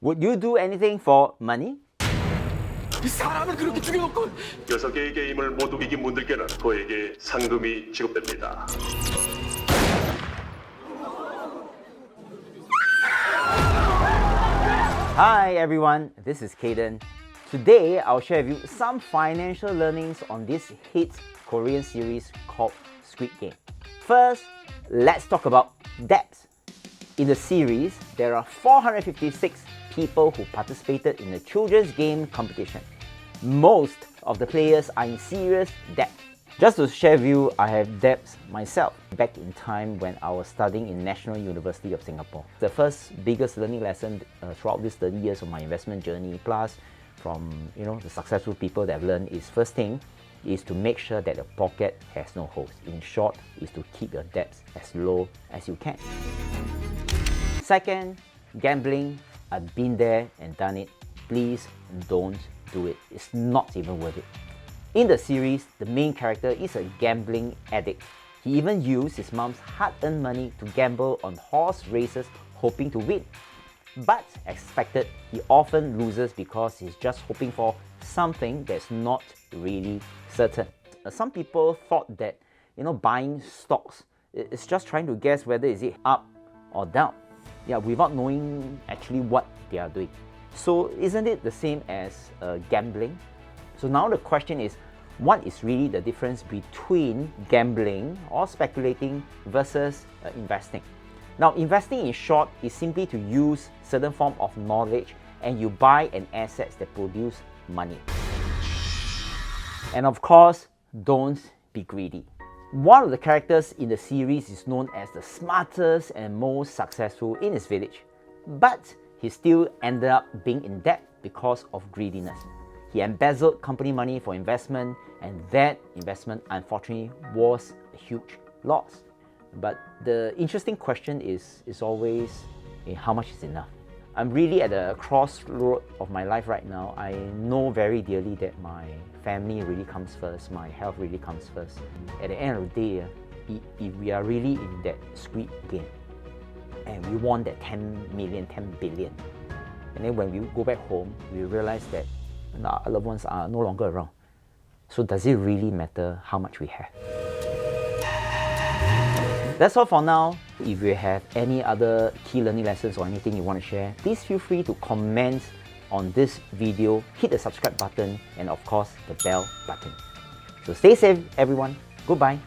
Would you do anything for money? 사람을 그렇게 죽여놓고 6개의 게임을 모두 이긴 분들께는 그에게 상금이 지급됩니다. Hi everyone, this is Cayden. Today I'll share with you some financial learnings on this hit Korean series called Squid Game. First, let's talk about debts. In the series, there are 456 people who participated in the children's game competition. Most of the players are in serious debt. Just to share with you, I have debts myself back in time when I was studying in National University of Singapore. The first biggest learning lesson throughout these 30 years of my investment journey, plus from the successful people that I've learned, is first thing is to make sure that your pocket has no holes. In short, is to keep your debts as low as you can. Second, gambling. I've been there and done it. Please don't do it. It's not even worth it. In the series, the main character is a gambling addict. He even used his mom's hard-earned money to gamble on horse races hoping to win. But as expected, he often loses because he's just hoping for something that's not really certain. Some people thought that buying stocks is just trying to guess whether is it up or down. Yeah, without knowing actually what they are doing. So isn't it the same as gambling? So now the question is, what is really the difference between gambling or speculating versus investing? Now, investing in short is simply to use certain form of knowledge and you buy an assets that produce money. And of course, don't be greedy. One of the characters in the series is known as the smartest and most successful in his village, but he still ended up being in debt because of greediness. He embezzled company money for investment, and that investment unfortunately was a huge loss. But the interesting question is always how much is enough? I'm really at a crossroad of my life right now. I know very dearly that my family really comes first, my health really comes first. At the end of the day, if we are really in that Squid Game and we want that 10 million, 10 billion, and then when we go back home, we realize that our loved ones are no longer around. So does it really matter how much we have? That's all for now. If you have any other key learning lessons or anything you want to share, please feel free to comment on this video, hit the subscribe button, and of course the bell button. So stay safe everyone. Goodbye.